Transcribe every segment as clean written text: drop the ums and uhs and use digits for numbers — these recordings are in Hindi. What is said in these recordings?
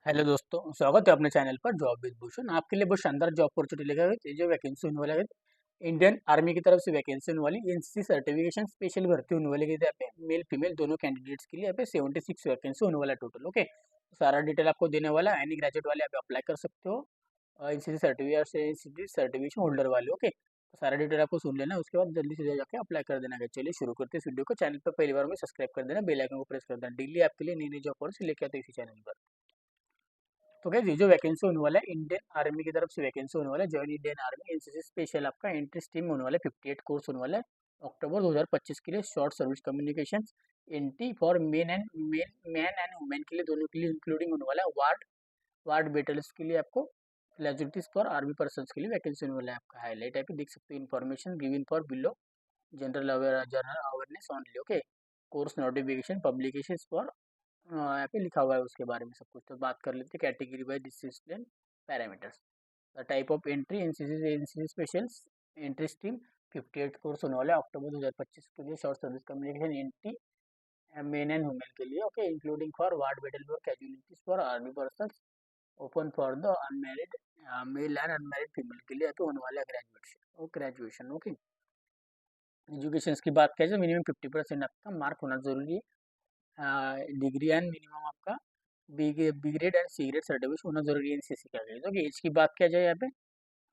हेलो दोस्तों, स्वागत है अपने चैनल पर जॉब विद भूषण। आपके लिए बहुत शानदार जॉब अपॉर्चुनिटी लेकर आए थे। जो वैकेंसी होने वाला है इंडियन आर्मी की तरफ से वैकेंसी होने वाली एनसीसी सर्टिफिकेशन स्पेशल भर्ती होने वाली है। यहाँ पे मेल फीमेल दोनों कैंडिडेट्स के लिए यहाँ पे 76 वैकेंसी होने वाला है टोटल। ओके, सारा डिटेल आपको देने वाला है। एनी ग्रेजुएट वाले आप अप्लाई कर सकते हो एनसीसी सर्टिफिकेट से, एनसीसी सर्टिफिकेशन होल्डर वाले। ओके, तो सारा डिटेल आपको सुन लेना है, उसके बाद जल्दी से जाके अप्लाई कर देना है। चलिए शुरू करते हैं इस वीडियो को। चैनल पर पहली बार में सब्सक्राइब कर देना, बेल आइकन को प्रेस कर देना। डेली आपके लिए नई नई जॉब और लेके आते हैं इसी चैनल पर। तो क्या ये जो वैकेंसी होने वाला है इंडियन आर्मी की तरफ से वैकेंसी होने वाला है, join Indian army NCC special आपका एंट्री स्ट्रीम होने वाला है। 58 कोर्स होने वाला है अक्टूबर 2025 के लिए। Short service communication entry for man and women के लिए, दोनों के लिए इंक्लूडिंग होने वाला है। वार्ड वार्ड बेटल्स के लिए आपको एलिजिबिलिटीज फॉर आर्मी पर्सन के लिए वैकेंसी होने वाला है। आपका हाईलाइट है, देख सकते हो। Information given for below general awareness only. Okay, course notification publication for यहाँ पे लिखा हुआ है उसके बारे में सब कुछ। तो बात कर लेते हैं category wise discipline parameters. The type of entry NCC special entry stream 58 course होने वाला है अक्टूबर 2025 के लिए। Short service communication entry men and women के लिए। Okay, including for ward battle for casualties for army person, open for the unmarried male and unmarried female के लिए तो होने वाला है ग्रेजुएशन। ओके, एजुकेशन की बात करें तो मिनिमम 50% आपका मार्क होना जरूरी है। डिग्री एंड मिनिमम आपका B grade and C grade certificate होना जरूरी है एनसीसी का। तो एज की बात किया जाए यहाँ पे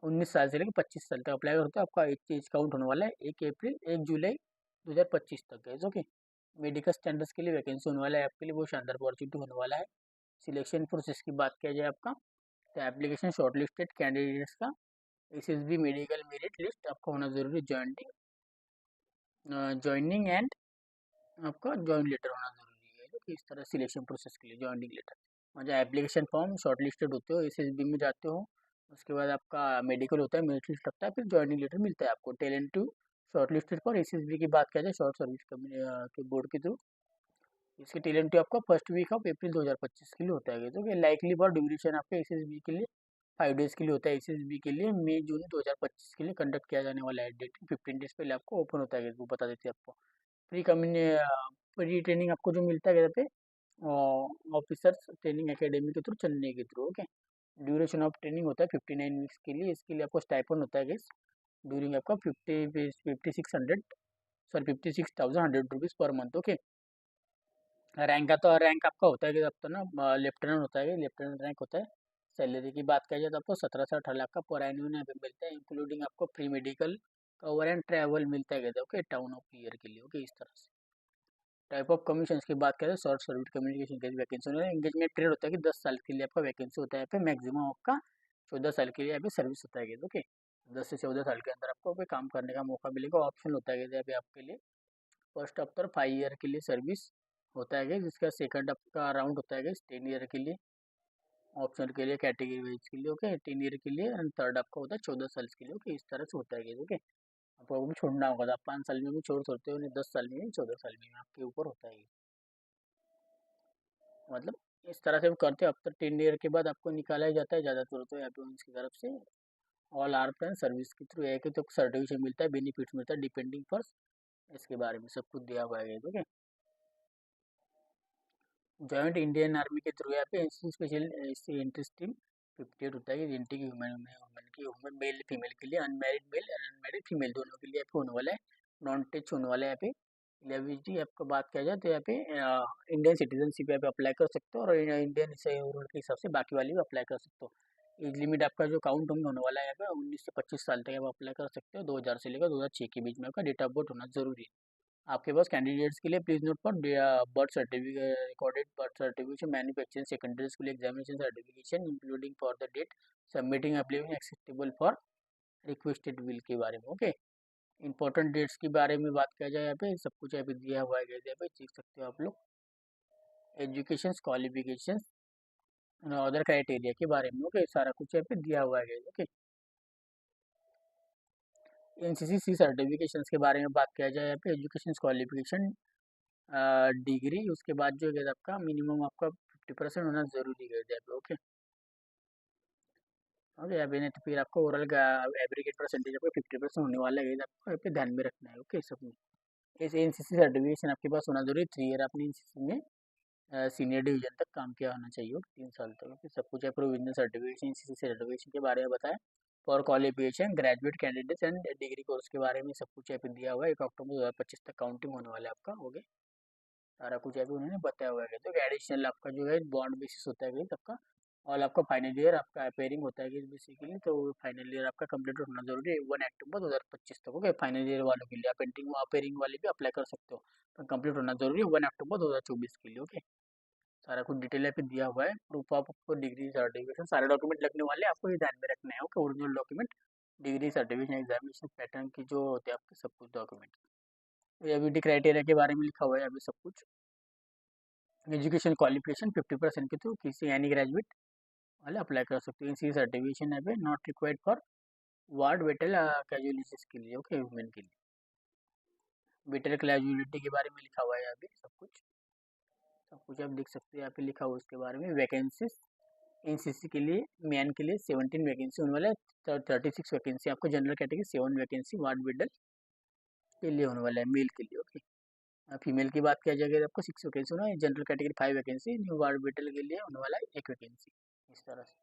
19 साल से लेकर 25 साल तक अप्लाई करते हो। आपका एज काउंट होने वाला है 1 जुलाई 2025 तक है। ओके, मेडिकल स्टैंडर्ड्स के लिए वैकेंसी होने वाला है आपके लिए, बहुत शानदार अपॉर्चुनिटी होने वाला है। सिलेक्शन प्रोसेस की बात किया जाए आपका, तो एप्लीकेशन शॉर्टलिस्टेड कैंडिडेट्स का एसएसबी मेडिकल मेरिट लिस्ट आपका होना जरूरी। ज्वाइनिंग एंड आपका ज्वाइन लेटर होना जरूरी है। तो इस तरह सिलेक्शन प्रोसेस के लिए ज्वाइनिंग लेटर, मतलब एप्लीकेशन फॉर्म शॉर्टलिस्टेड होते हो, एसएसबी में जाते हो, उसके बाद आपका मेडिकल होता है, मेरिट लिस्ट लगता है, फिर ज्वाइनिंग लेटर मिलता है आपको। Talent to shortlisted for SSB की बात किया जाए शॉर्ट सर्विस के बोर्ड के थ्रू, इसके टैलेंट टू आपका फर्स्ट वीक ऑफ अप्रैल 2025 के लिए होता है। तो लाइकली फॉर ड्यूरेशन आपका एसएसबी के लिए 5 डेज के लिए होता है। एसएसबी के लिए मई जून 2025 के लिए कंडक्ट किया जाने वाला है। डेट 15 डेज पहले आपको ओपन होता है, वो बता देते हैं आपको। प्री कम्युनि प्री ट्रेनिंग आपको जो मिलता है कहते हैं ऑफिसर्स ट्रेनिंग एकेडमी के थ्रू, चेन्नई के through. Okay, duration of training होता है 59 वीक्स के लिए। इसके लिए आपको स्टाइपन होता है गैस ड्यूरिंग आपका 56,100 पर मंथ। ओके, रैंक आपका होता है कि अब तो ना लेफ्टिनेंट होता है, लेफ्टिनेंट रैंक होता है। सैलरी की बात किया जाए तो आपको 17 से 18 लाख का पर एनुअल यहाँ पे मिलता है, इंक्लूडिंग आपको pre medical cover and travel मिलता है। ओके, टाउन ऑफ ईयर के लिए। ओके, इस तरह से। टाइप ऑफ कमीशन की बात करें, शॉर्ट सर्विस कम्युनिकेशन के वैकेंसी एंगेजमेंट पीरियड होता है कि 10 साल के लिए आपका वैकेंसी होता है। यहाँ पे मैक्सिमम आपका 14 साल के लिए यहाँ पे सर्विस होता है। ओके, 10 से 14 साल के अंदर आपको काम करने का मौका मिलेगा। ऑप्शन होता है यहाँ पे आपके लिए फर्स्ट आफ्टर 5 ईयर के लिए सर्विस होता है, जिसका सेकंड आपका राउंड होता है 10 ईयर के लिए, ऑप्शन के लिए कैटेगरी वाइज के लिए। ओके, 10 ईयर के लिए, एंड थर्ड आपका होता है 14 साल के लिए। ओके, इस तरह से होता है। ओके, आपको भी छोड़ना होगा तो आप 5 साल में भी छोड़ सकते हो, नहीं 10 साल में भी 14 साल में भी, आपके ऊपर होता है। मतलब इस तरह से हम करते हैं। अब तक 10 ईयर के बाद आपको निकाला ही जाता है ज़्यादातर तो यहाँ पे उनकी तरफ से। ऑल आर प्लान सर्विस के थ्रू एक तो सर्टिफिकेशन मिलता है, बेनिफिट्स मिलता है डिपेंडिंग पर, इसके बारे में सब कुछ दिया हुआ है। ठीक है, जॉइंट इंडियन आर्मी के थ्रू यहाँ पे स्पेशल इंटरेस्ट टीम 58 होता है। एंटी की ह्यूमन मेल फीमेल के लिए, अनमेरिड मेल और अनमेरिड फीमेल दोनों के लिए आपको होने वाला है। नॉन टच होने वाला है यहाँ पे। एलिजिबिलिटी आपको बात किया जाए तो यहाँ पे इंडियन सिटीजनशिप यहाँ पे अप्लाई कर सकते हो, और इंडियन रूल के हिसाब से बाकी वाली भी अप्लाई कर सकते हो। एज लिमिट आपका जो काउंट होने वाला है यहाँ पे 19 से 25 साल तक आप अप्लाई कर सकते हो। 2000 से लेकर 2006 के बीच में आपका डेट ऑफ बर्थ होना जरूरी है आपके पास। कैंडिडेट्स के लिए please note for birth certificate, recorded birth certification, manufacturing secondaries के लिए examination certification including for the date submitting application acceptable for requested will के बारे में। ओके, इंपॉर्टेंट डेट्स के बारे में बात किया जाए यहाँ पे सब कुछ यहाँ पे दिया हुआ है, यहाँ पे देख सकते हो आप लोग। एजुकेशन क्वालिफिकेशन अदर क्राइटेरिया के बारे में। ओके, सारा कुछ यहाँ पे दिया हुआ है। ओके, एनसीसी सर्टिफिकेशन के बारे में बात किया जाए यहाँ पे, एजुकेशन क्वालिफिकेशन डिग्री, उसके बाद जो है आपका मिनिमम आपका 50% होना जरूरी है यहाँ पे। ओके, ओके, अभी नहीं तो फिर आपको ओवरऑल का एवरेज परसेंटेज आपको 50% होने वाला है, आपको यहाँ पे ध्यान में रखना है। ओके, सब में ऐसे एनसीसी सर्टिफिकेशन आपके पास होना जरूरी है। 3 ईयर आपने एनसीसी में सीनियर डिवीजन तक काम किया होना चाहिए और 3 साल तक। ओके, सब कुछ है। प्रोविजनल सर्टिफिकेशन, सीसी सर्टिफिकेशन के बारे में बताएं। For qualification graduate candidates and degree course के बारे में सब कुछ यहाँ पे दिया हुआ है। 1 अक्टूबर 2025 तक काउंटिंग होने वाला है आपका। हो गया, सारा कुछ अभी उन्होंने बताया हुआ है। तो एडिशनल आपका जो है बॉन्ड बेसिस होता है सबका। और आपका फाइनल ईयर आपका अपेयरिंग होता है बेसिकली। तो फाइनल ईयर आपका कंप्लीट होना जरूरी है 1 अक्टूबर 2025 तक। ओके, फाइनल ईयर वालों के लिए आप अपेयरिंग वाले भी अप्लाई कर सकते हो, पर कंप्लीट होना जरूरी है 1 अक्टूबर 2024 के लिए। ओके, सारा कुछ डिटेल यहाँ पे दिया हुआ है। प्रूफ ऑफ आपको डिग्री सर्टिफिकेशन सारे डॉक्यूमेंट लगने वाले हैं, आपको ये ध्यान में रखना है। Okay, original document, degree certification, examination pattern की जो होते हैं आपके सब कुछ डॉक्यूमेंट। एबिलिटी क्राइटेरिया के बारे में लिखा हुआ है अभी सब कुछ। एजुकेशन क्वालिफिकेशन 50% के थ्रू किसी एनी ग्रेजुएट वाले अप्लाई कर सकते हैं। सी सर्टिफिकेशन है not required for ward battle casualties के लिए। ओके, वुमेन के लिए बेटर कैजुअलिटी के बारे में लिखा हुआ है अभी सब कुछ आप देख सकते हैं यहाँ पे लिखा हुआ है उसके बारे में। वैकेंसीज एनसीसी के लिए मैन के लिए 17 वैकेंसी होने वाला है। 36 वैकेंसी आपको जनरल कैटेगरी, 7 वैकेंसी वार्ड बेडल के लिए होने वाला है मेल के लिए। ओके, फीमेल की बात किया जाएगा तो आपको 6 वैकेंसी होना है। General category 5 vacancy, new ward बेडल के लिए होने वाला है 1 वैकेंसी। इस तरह से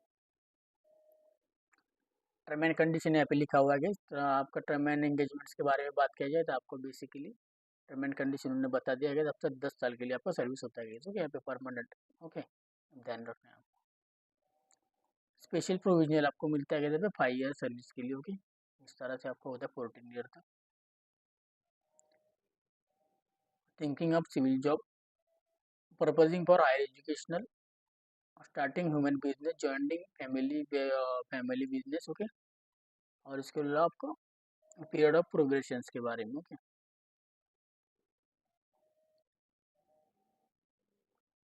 टर्म एंड कंडीशन यहाँ पे लिखा हुआ है। तो आपका टर्म एंड एंगेजमेंट्स के बारे में बात किया जाए तो आपको बेसिकली टर्म एंड कंडीशन उन्होंने बता दिया गया तब तक 10 साल के लिए आपका सर्विस होता है। ओके, यहाँ पे परमानेंट। ओके, ध्यान रखना है। स्पेशल प्रोविजनल आपको मिलता है कहते हैं 5 ईयर सर्विस के लिए। ओके, इस तरह से आपको होता है 14 ईयर तक। Thinking of civil job, purposing for higher educational, starting human business, joining family business. Okay, और इसके अलावा आपको पीरियड ऑफ प्रोग्रेशन के बारे में। ओके,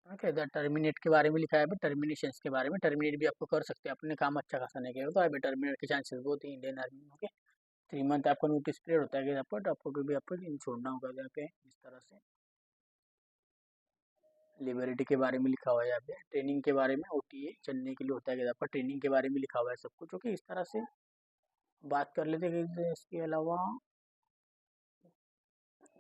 ओके, द टर्मिनेट के बारे में लिखा है। टर्मिनेशन के बारे में, टर्मिनेट भी आपको कर सकते हैं अपने काम अच्छा खासा नहीं किया तो अभी टर्मिनेट के चांसेस बहुत ही इंडियन आर्मी में। ओके, 3 मंथ आपका नोटिस पीरियड होता है कि आपको कभी आपको छोड़ना होगा यहाँ पे। इस तरह से लिबरिटी के बारे में लिखा हुआ है यहाँ पे। ट्रेनिंग के बारे में, ओटीए चलने के लिए होता है कि आपका ट्रेनिंग के बारे में लिखा हुआ है सब कुछ। ओके, इस तरह से बात कर लेते हैं कि इसके अलावा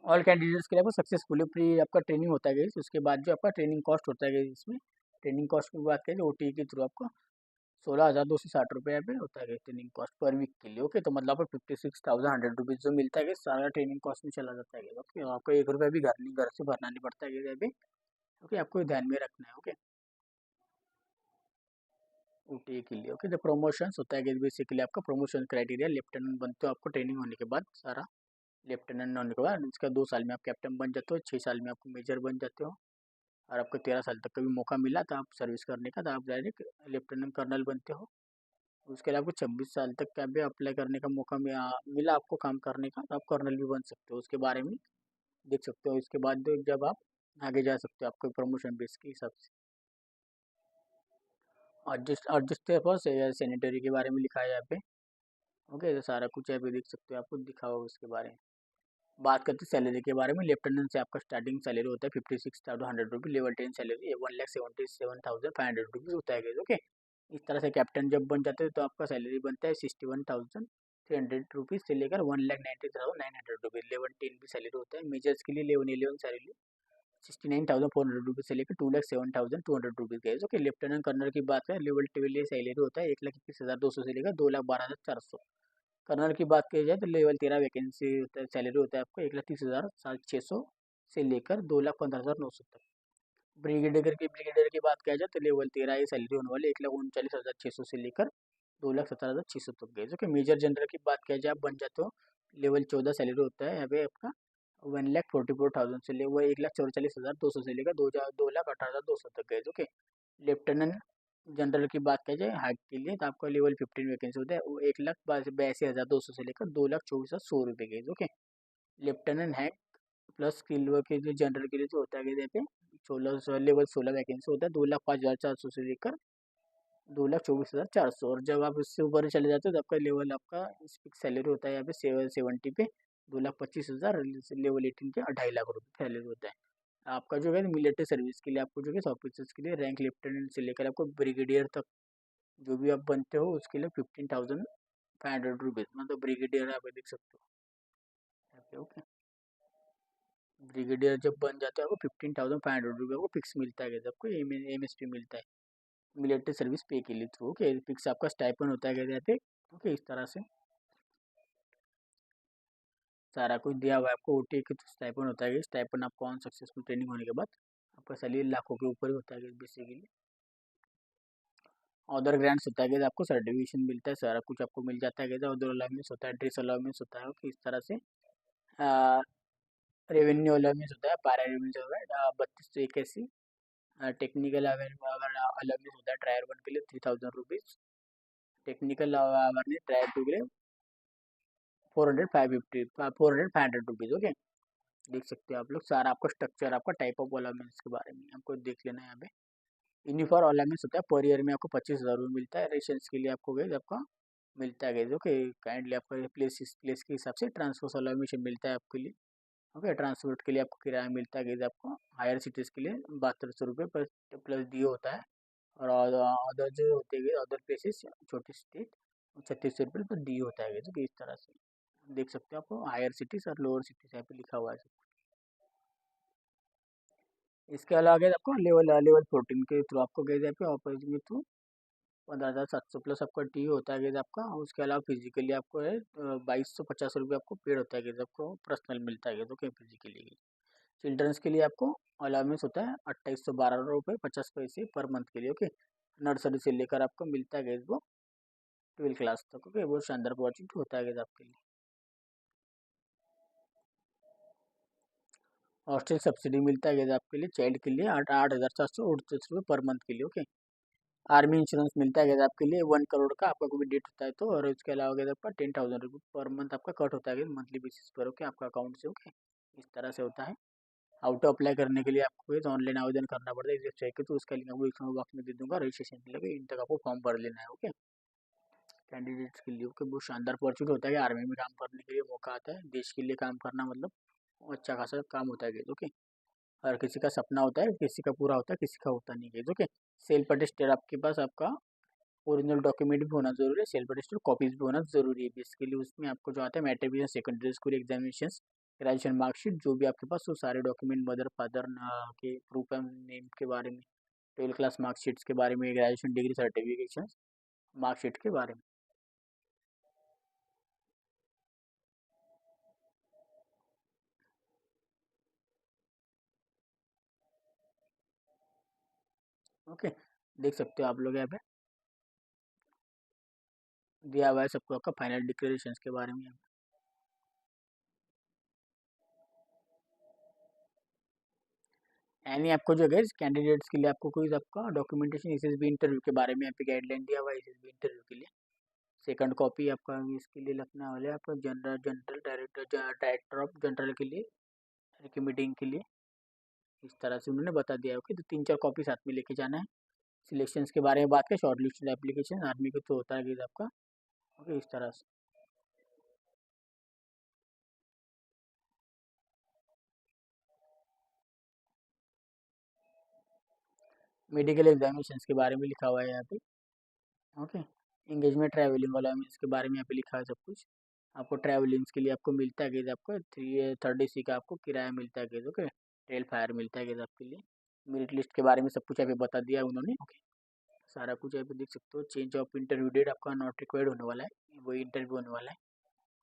ऑल कैंडिडेट्स के लिए आपको सक्सेसफुली प्री आपका ट्रेनिंग होता है गाइस। उसके बाद जो आपका ट्रेनिंग कॉस्ट होता है गाइस, इसमें ट्रेनिंग कॉस्ट की बात करें ओटी के थ्रू आपको 16,260 रुपये यहाँ पे होता है ट्रेनिंग कॉस्ट पर वीक के लिए। ओके, तो मतलब आपको 56,100 रुपीज़ जो मिलता है सारा ट्रेनिंग कॉस्ट में चला जाता है। ओके, आपको 1 रुपया भी घर से भरना नहीं पड़ता है अभी। ओके, आपको ध्यान में रखना है। ओके, ओटी के लिए। ओके, जो प्रमोशंस होता है बेसिकली आपका प्रमोशन क्राइटेरिया, लेफ्टिनेंट बनते हो आपको ट्रेनिंग होने के बाद सारा। लेफ्टिनेंट होने के बाद उसका 2 साल में आप कैप्टन बन जाते हो, 6 साल में आपको मेजर बन जाते हो, और आपको 13 साल तक का भी मौका मिला तो आप सर्विस करने का, तो आप डायरेक्ट लेफ्टिनेंट कर्नल बनते हो। उसके अलावा आपको 26 साल तक का भी अप्लाई करने का मौका मिला आपको काम करने का, तो आप कर्नल भी बन सकते हो। उसके बारे में देख सकते हो। इसके बाद जब आप आगे जा सकते हो आपको प्रमोशन बेस के हिसाब से। और जिस तरह पर सैनिटरी के बारे में लिखा है यहाँ पे। ओके, तो सारा कुछ यहाँ पे देख सकते हो, आपको दिखा होगा उसके बारे में। बात करते हैं सैलरी के बारे में। लेफ्टिनेंट से आपका स्टार्टिंग सैलरी होता है 56,100 रुपये। लेवल 10 सैलरी 1,77,500 होता है। ओके, इस तरह से कैप्टन जब बन जाते हैं तो आपका सैलरी बनता है 61,300 रुपीज़ से लेकर 1,90,900 रुपीज़। लेवल 10 भी सैलरी होता है। मेजर्स के लिए लेवल 11 सैलरी 69,400 रुपीज़ से लेकर 2,07,200 रुपीज़ गए। ओके, लेफ्टिनेंट कर्नल की बात करें लेवल 12 सैलरी होता है 1,21,200 से लेकर 2,12,400। कर्नल की बात की जाए तो लेवल 13 वैकेंसी होता है, सैलरी होता है आपको 1,30,600 से लेकर 2,15,900 तक। ब्रिगेडियर की बात किया जाए तो लेवल 13 ही सैलरी होने वाली 1,39,600 से लेकर 2,17,600 तक गए। जो कि मेजर जनरल की बात किया जाए आप बन जाते हो लेवल 14 सैलरी होता है यहाँ पे आपका 1,44,000 से ले वो 1,44,200 से लेकर 2,18,200 तक गए। ओके, लेफ्टिनेंट जनरल की बात की जाए हाइट के लिए तो आपका लेवल 15 वैकेंसी होता है, वो 1,82,200 से लेकर 2,24,100 रुपये गए। ओके, लेफ्टिनेंट है प्लस स्किल वर्क के लिए जनरल के लिए जो होता है कहते हैं 16 वैकेंसी होता है 2,05,400 से लेकर 2,24,400। और जब आप इससे ऊपर चले जाते हो तो आपका लेवल आपका फिक्स सैलरी होता है यहाँ पे 70 पे 2,25,000। लेवल 18 के 2.5 लाख रुपये सैलरी होता है। आपका जो है मिलिट्री सर्विस के लिए आपको जो है ऑफिसर्स के लिए रैंक लेफ्टिनेंट से लेकर आपको ब्रिगेडियर तक जो भी आप बनते हो उसके लिए 15,500 रुपीज़ मतलब ब्रिगेडियर आप देख सकते हो। ओके, ब्रिगेडियर जब बन जाते हैं आपको 15,500 रुपये आपको फिक्स मिलता है, आपको MSP मिलता है मिलिट्री सर्विस पे के लिए थ्रू। ओके, फिक्स आपका स्टाइपन होता है यहाँ पे। ओके, इस तरह से सारा कुछ दिया हुआ है आपको। OT का स्टाइपन होता है, स्टाइपन आपको ऑन सक्सेसफुल ट्रेनिंग होने के बाद आपका सैलरी लाखों के ऊपर ही होता है बेसिकली। अदर ग्रांट्स होता है कि आपको सर्टिफिकेशन मिलता है, सारा कुछ आपको मिल जाता है। अदर अलाउंस होता है, ड्रेस अलाउंस होता है। ओके, इस तरह से रेवेन्यू अलाउंस होता है, पारा रेवेन्यू होता है 3281। टेक्निकल अगर अलाउंस होता है ट्रायर 1 के लिए 3000 रुपीज़, टेक्निकल अवेयरनेस ट्रायर 2 के लिए 400 500 रुपीज़। ओके, देख सकते हो आप लोग सारा आपको स्ट्रक्चर, आपका टाइप ऑफ अलाउंस के बारे में आपको देख लेना है यहाँ पे। यूनिफॉर्म अलाउंस होता है पर ईयर में आपको 25,000 मिलता है। रेशंस के लिए आपको गए आपका मिलता है गए। ओके, काइंडली आपका प्लेस के हिसाब से ट्रांसपोर्ट अलाउंस मिलता है आपके लिए। ओके, ट्रांसपोर्ट के लिए आपको किराया मिलता है गई आपको। हायर सिटीज़ के लिए 7200 रुपये प्लस दिए होता है। और अदर जो होते हैं अदर प्लेसेस छोटी स्टेट 3600 रुपये पर डी होता है। तो इस तरह से देख सकते हो आपको हायर सिटीज़ और लोअर सिटीज़ यहाँ पे लिखा हुआ है। इसके अलावा गए आपको लेवल 14 के थ्रू आपको गए यहाँ पे ऑपरेशन के थ्रू 15,700 प्लस आपका टी होता है आपका। और उसके अलावा फिजिकली आपको है 2250 रुपये आपको पेड होता है आपको पर्सनल मिलता है। तो क्या फिजिकली चिल्ड्रंस के लिए आपको अलाउंस होता है 2812 रुपये 50 पैसे पर मंथ के लिए। ओके, नर्सरी से लेकर आपको मिलता है वो 12 क्लास तक। ओके, बहुत शानदार प्रोजेक्ट होता है आपके लिए। हॉस्टल सब्सिडी मिलता है आपके लिए चाइल्ड के लिए 8,738 रुपये पर मंथ के लिए। ओके, आर्मी इंश्योरेंस मिलता है आपके लिए 1 करोड़ का आपका कोई डेट होता है तो। और उसके अलावा अगर आपका 10,000 रुपये पर मंथ आपका कट होता है मंथली बेसिस पर। ओके, आपका अकाउंट से। ओके, इस तरह से होता है। आउट अप्लाई करने के लिए आपको एक ऑनलाइन आवेदन करना पड़ता है एक वेबसाइट के, तो उसका लिंक आपको डिस्क्रिप्शन बॉक्स में दे दूंगा। रजिस्ट्रेशन के लिए इन तक आपको फॉर्म भर लेना है। ओके, कैंडिडेट्स के लिए। ओके, बहुत शानदार अपॉर्चुनिटी होता है कि आर्मी में काम करने के लिए मौका आता है। देश के लिए काम करना मतलब अच्छा खासा काम होता है। ओके, हर किसी का सपना होता है, किसी का पूरा होता है, किसी का होता नहीं है। ओके, सेल्फ अटेस्टेड आपके पास आपका ओरिजिनल डॉक्यूमेंट भी होना जरूरी है, सेल्फ अटेस्टेड कॉपीज भी होना जरूरी है। बेसिकली उसमें आपको जो आता है matric secondary school examination graduation marksheet जो भी आपके पास वो सारे डॉक्यूमेंट मदर फादर के प्रूफ एंड नेम के बारे में, 12 क्लास मार्कशीट्स के बारे में, ग्रेजुएशन डिग्री सर्टिफिकेशन मार्कशीट के बारे में। ओके, देख सकते हो आप लोग यहाँ पे दिया हुआ है सबको आपका फाइनल डिक्लेरेशन के बारे में। यानी आपको जो है कैंडिडेट्स के लिए आपको कोई आपका डॉक्यूमेंटेशन SSB इंटरव्यू के बारे में यहाँ पे गाइडलाइन दिया हुआ है SSB इंटरव्यू के लिए। सेकंड कॉपी आपका इसके लिए लिखना वाला है आपका जनरल डायरेक्टर ऑफ जनरल के लिए की मीटिंग के लिए। इस तरह से उन्होंने बता दिया। ओके, तो 3-4 कॉपी साथ में लेके जाना है। सिलेक्शंस के बारे में बात करें, शॉर्ट लिस्टेड एप्लीकेशन आर्मी को तो होता है कि आपका। ओके, इस तरह से मेडिकल एग्जामिनेशन के बारे में लिखा हुआ है यहाँ पे। ओके, इंगेजमेंट ट्रैवलिंग वाला में इसके बारे में यहाँ पे लिखा है सब कुछ। आपको ट्रैवलिंग्स के लिए आपको मिलता है कि आपको 330 का आपको किराया मिलता है कि ओके, टेल फायर मिलता है कि आपके लिए। मेरिट लिस्ट के बारे में सब कुछ यहाँ पे बता दिया उन्होंने। ओके, सारा कुछ यहाँ पे देख सकते हो। चेंज ऑफ इंटरव्यू डेट आपका नॉट रिक्वायर्ड होने वाला है, वही इंटरव्यू होने वाला है।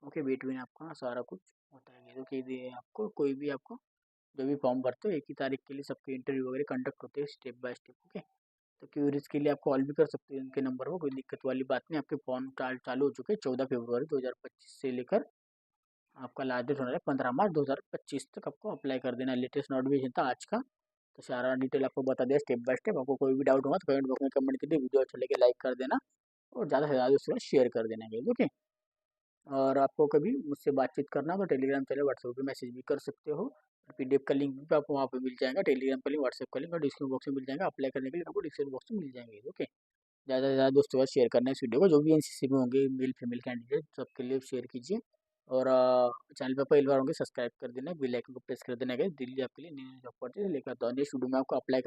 ओके, बिटवीन आपका सारा कुछ होता है कि आपको कोई भी आपको जो भी फॉर्म भरते हो एक ही तारीख के लिए सबके इंटरव्यू वगैरह कंडक्ट होते हैं स्टेप बाय स्टेप। ओके, तो क्यूरीज के लिए आप कॉल भी कर सकते हैं उनके नंबर पर, कोई दिक्कत वाली बात नहीं। आपके फॉर्म चालू हो चुके हैं 14 फरवरी 2025 से लेकर आपका लास्ट डेट होना है 15 मार्च 2025 तक। आपको अप्लाई कर देना है। लेटेस्ट नोटिफिकेशन था आज का, तो सारा डिटेल आपको बता दिया स्टेप बाय स्टेप। आपको कोई भी डाउट होगा तो कमेंट बॉक्स में कमेंट करके वीडियो अच्छा लगे लाइक कर देना और ज़्यादा से ज़्यादा उसको शेयर कर देना। ओके, और आपको कभी मुझसे बातचीत करना हो तो टेलीग्राम चैनल व्हाट्सएप पे मैसेज भी कर सकते हो। PDF का लिंक भी आपको वहाँ पे मिल जाएगा, टेलीग्राम का लिंक व्हाट्सएप का लिंक और डिस्क्रिप्शन बॉक्स में मिल जाएगा। अप्लाई करने के लिए आपको डिस्क्रिप्शन बॉक्स में मिल जाएंगे। ओके, ज़्यादा से ज़्यादा दोस्तों के साथ शेयर करना है इस वीडियो को, जो भी NCC में होंगे मेल फीमेल कैंडिडेट सबके लिए शेयर कीजिए। और चैनल पर पहली बार होंगे सब्सक्राइब कर देना, बेल आइकन को प्रेस कर देना। दिल्ली आपके लिए न्यू अपॉर्चुनिटी लेकर आता हूँ। नेक्स्ट वीडियो में आपको अप्लाई